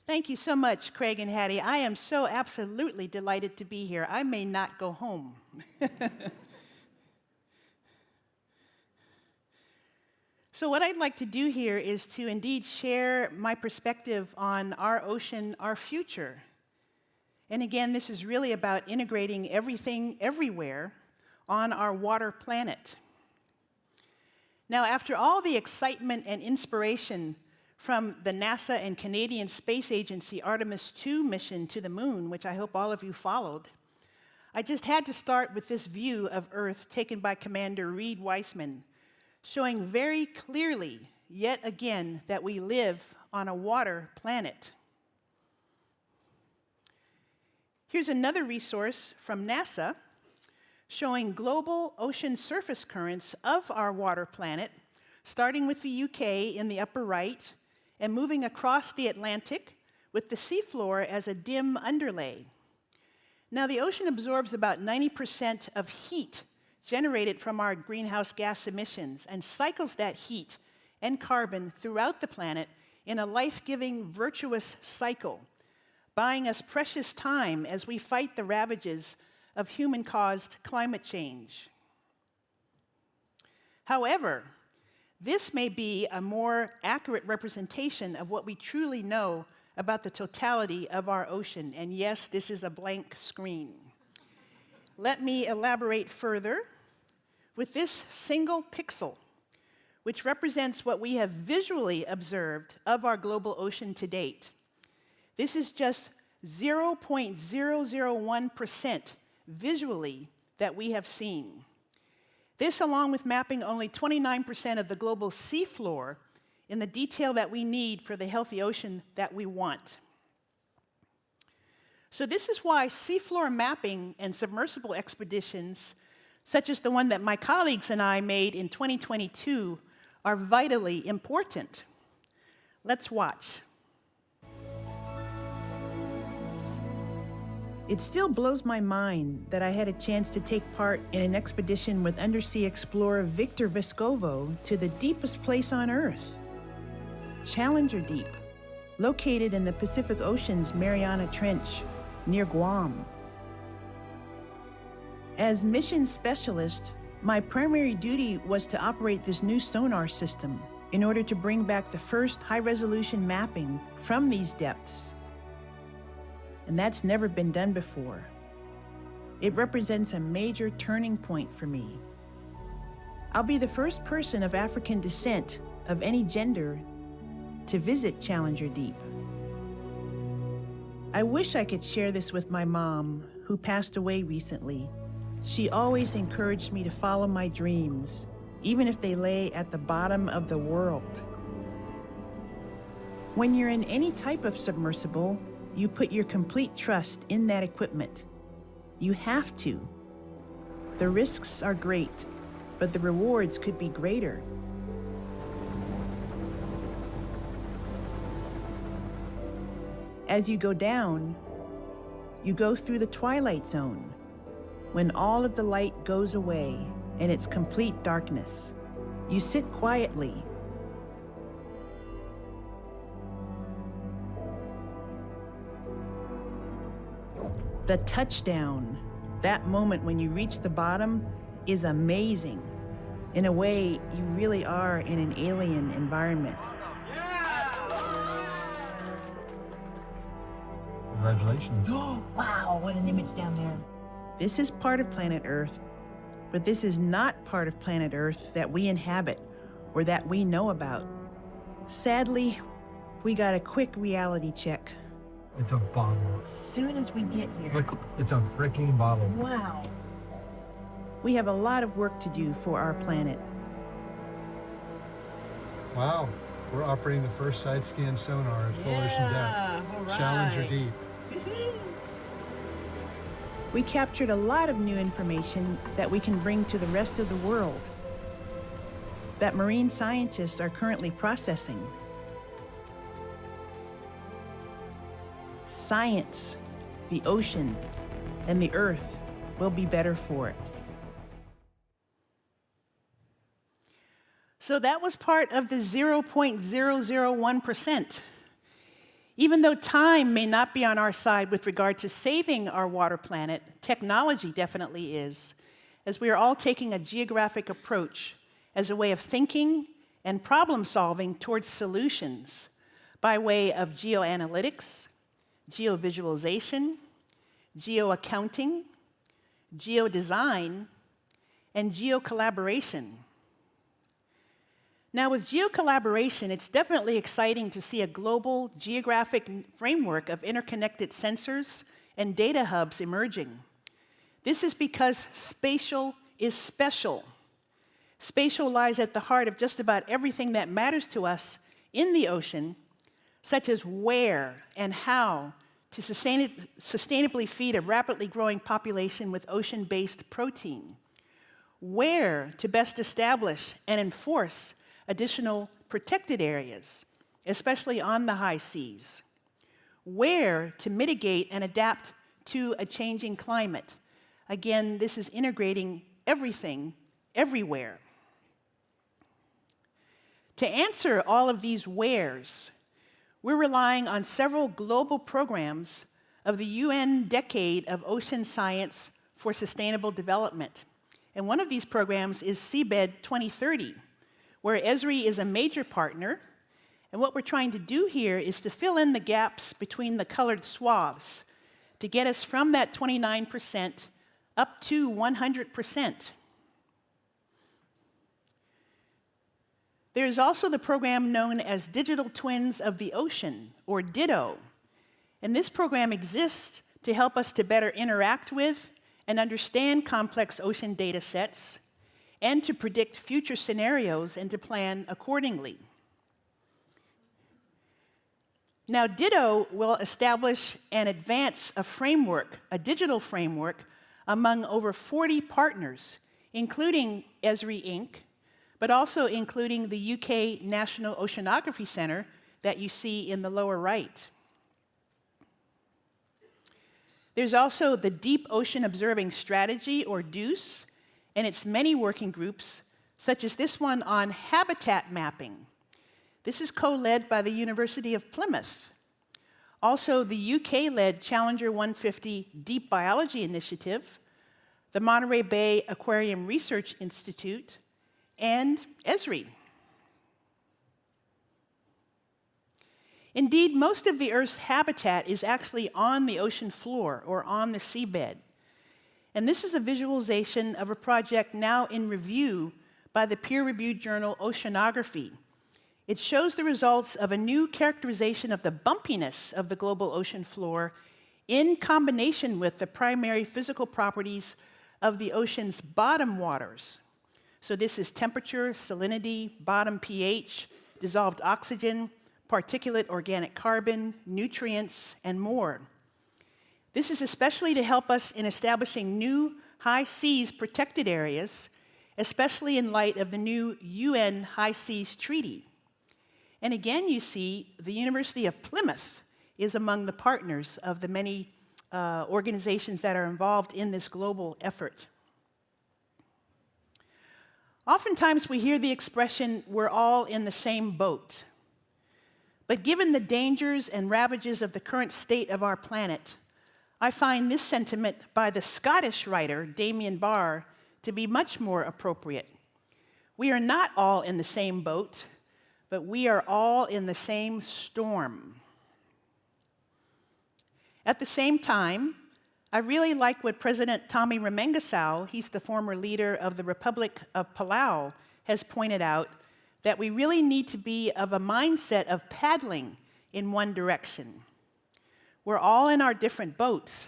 Thank you so much, Craig and Hattie. I am so absolutely delighted to be here. I may not go home. So what I'd like to do here is to indeed share my perspective on our ocean, our future. And again, this is really about integrating everything, everywhere, on our water planet. Now, after all the excitement and inspiration from the NASA and Canadian Space Agency Artemis II mission to the moon, which I hope all of you followed, I just had to start with this view of Earth taken by Commander Reed Weissman, showing very clearly, yet again, that we live on a water planet. Here's another resource from NASA showing global ocean surface currents of our water planet, starting with the UK in the upper right, and moving across the Atlantic with the seafloor as a dim underlay. Now, the ocean absorbs about 90% of heat generated from our greenhouse gas emissions and cycles that heat and carbon throughout the planet in a life-giving, virtuous cycle, buying us precious time as we fight the ravages of human-caused climate change. However, this may be a more accurate representation of what we truly know about the totality of our ocean. And yes, this is a blank screen. Let me elaborate further with this single pixel, which represents what we have visually observed of our global ocean to date. This is just 0.001% visually that we have seen. This, along with mapping only 29% of the global seafloor in the detail that we need for the healthy ocean that we want. So this is why seafloor mapping and submersible expeditions, such as the one that my colleagues and I made in 2022, are vitally important. Let's watch. It still blows my mind that I had a chance to take part in an expedition with undersea explorer Victor Vescovo to the deepest place on Earth, Challenger Deep, located in the Pacific Ocean's Mariana Trench, near Guam. As mission specialist, my primary duty was to operate this new sonar system in order to bring back the first high-resolution mapping from these depths. And that's never been done before. It represents a major turning point for me. I'll be the first person of African descent of any gender to visit Challenger Deep. I wish I could share this with my mom, who passed away recently. She always encouraged me to follow my dreams, even if they lay at the bottom of the world. When you're in any type of submersible, you put your complete trust in that equipment. You have to. The risks are great, but the rewards could be greater. As you go down, you go through the twilight zone, when all of the light goes away and it's complete darkness. You sit quietly. The touchdown, that moment when you reach the bottom, is amazing. In a way, you really are in an alien environment. Congratulations. Oh, wow, what an image down there. This is part of planet Earth, but this is not part of planet Earth that we inhabit or that we know about. Sadly, we got a quick reality check. It's a bottle. As soon as we get here. Look, it's a freaking bottle. Wow. We have a lot of work to do for our planet. Wow. We're operating the first side scan sonar at full ocean depth. All right. Challenger Deep. We captured a lot of new information that we can bring to the rest of the world, that marine scientists are currently processing. Science, the ocean, and the Earth will be better for it. So that was part of the 0.001%. Even though time may not be on our side with regard to saving our water planet, technology definitely is, as we are all taking a geographic approach as a way of thinking and problem solving towards solutions by way of geoanalytics, geovisualization, geoaccounting, geodesign, and geocollaboration. Now, with geocollaboration, it's definitely exciting to see a global geographic framework of interconnected sensors and data hubs emerging. This is because spatial is special. Spatial lies at the heart of just about everything that matters to us in the ocean, such as where and how to sustainably feed a rapidly growing population with ocean-based protein, where to best establish and enforce additional protected areas, especially on the high seas, where to mitigate and adapt to a changing climate. Again, this is integrating everything, everywhere. To answer all of these wheres, we're relying on several global programs of the UN Decade of Ocean Science for Sustainable Development. And one of these programs is Seabed 2030, where Esri is a major partner. And what we're trying to do here is to fill in the gaps between the colored swaths to get us from that 29% up to 100%. There is also the program known as Digital Twins of the Ocean, or DITO. And this program exists to help us to better interact with and understand complex ocean data sets, and to predict future scenarios and to plan accordingly. Now, DITO will establish and advance a framework, a digital framework, among over 40 partners, including Esri Inc., but also including the UK National Oceanography Centre that you see in the lower right. There's also the Deep Ocean Observing Strategy, or DOOS, and its many working groups, such as this one on habitat mapping. This is co-led by the University of Plymouth. Also, the UK-led Challenger 150 Deep Biology Initiative, the Monterey Bay Aquarium Research Institute, and Esri. Indeed, most of the Earth's habitat is actually on the ocean floor or on the seabed. And this is a visualization of a project now in review by the peer-reviewed journal Oceanography. It shows the results of a new characterization of the bumpiness of the global ocean floor in combination with the primary physical properties of the ocean's bottom waters. So this is temperature, salinity, bottom pH, dissolved oxygen, particulate organic carbon, nutrients, and more. This is especially to help us in establishing new high seas protected areas, especially in light of the new UN High Seas Treaty. And again, you see the University of Plymouth is among the partners of the many organizations that are involved in this global effort. Oftentimes we hear the expression, "we're all in the same boat." But given the dangers and ravages of the current state of our planet, I find this sentiment by the Scottish writer Damien Barr to be much more appropriate. We are not all in the same boat, but we are all in the same storm. At the same time, I really like what President Tommy Remengesau, he's the former leader of the Republic of Palau, has pointed out, that we really need to be of a mindset of paddling in one direction. We're all in our different boats,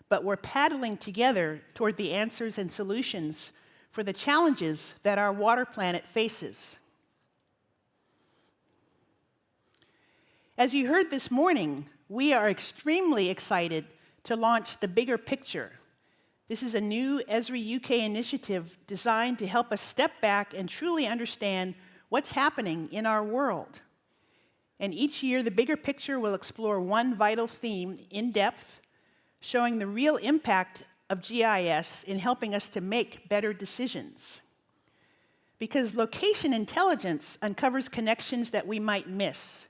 but we're paddling together toward the answers and solutions for the challenges that our water planet faces. As you heard this morning, we are extremely excited to launch the Bigger Picture. This is a new Esri UK initiative designed to help us step back and truly understand what's happening in our world. And each year, the Bigger Picture will explore one vital theme in depth, showing the real impact of GIS in helping us to make better decisions. Because location intelligence uncovers connections that we might miss.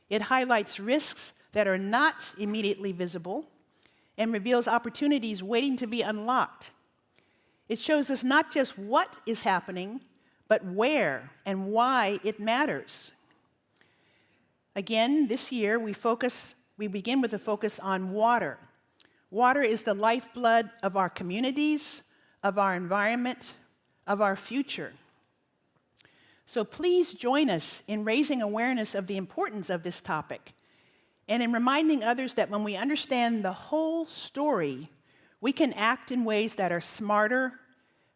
It highlights risks that are not immediately visible and reveals opportunities waiting to be unlocked. It shows us not just what is happening, but where and why it matters. Again, this year we begin with a focus on water. Water is the lifeblood of our communities, of our environment, of our future. So please join us in raising awareness of the importance of this topic and in reminding others that when we understand the whole story, we can act in ways that are smarter,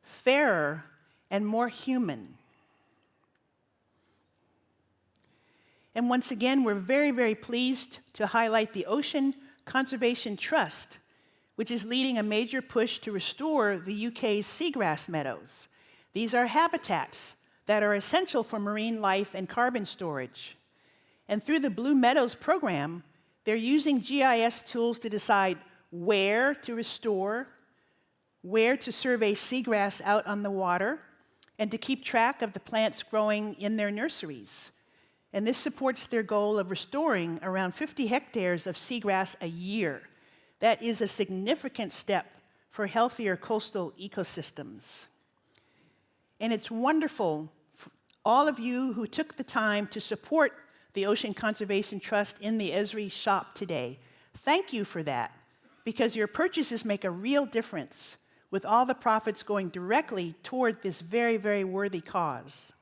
fairer, and more human. And once again, we're very, very pleased to highlight the Ocean Conservation Trust, which is leading a major push to restore the UK's seagrass meadows. These are habitats that are essential for marine life and carbon storage. And through the Blue Meadows program, they're using GIS tools to decide where to restore, where to survey seagrass out on the water, and to keep track of the plants growing in their nurseries. And this supports their goal of restoring around 50 hectares of seagrass a year. That is a significant step for healthier coastal ecosystems. And it's wonderful for all of you who took the time to support the Ocean Conservation Trust in the Esri shop today. Thank you for that, because your purchases make a real difference, with all the profits going directly toward this very, very worthy cause.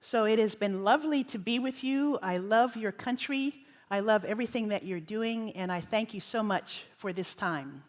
So it has been lovely to be with you. I love your country. I love everything that you're doing, and I thank you so much for this time.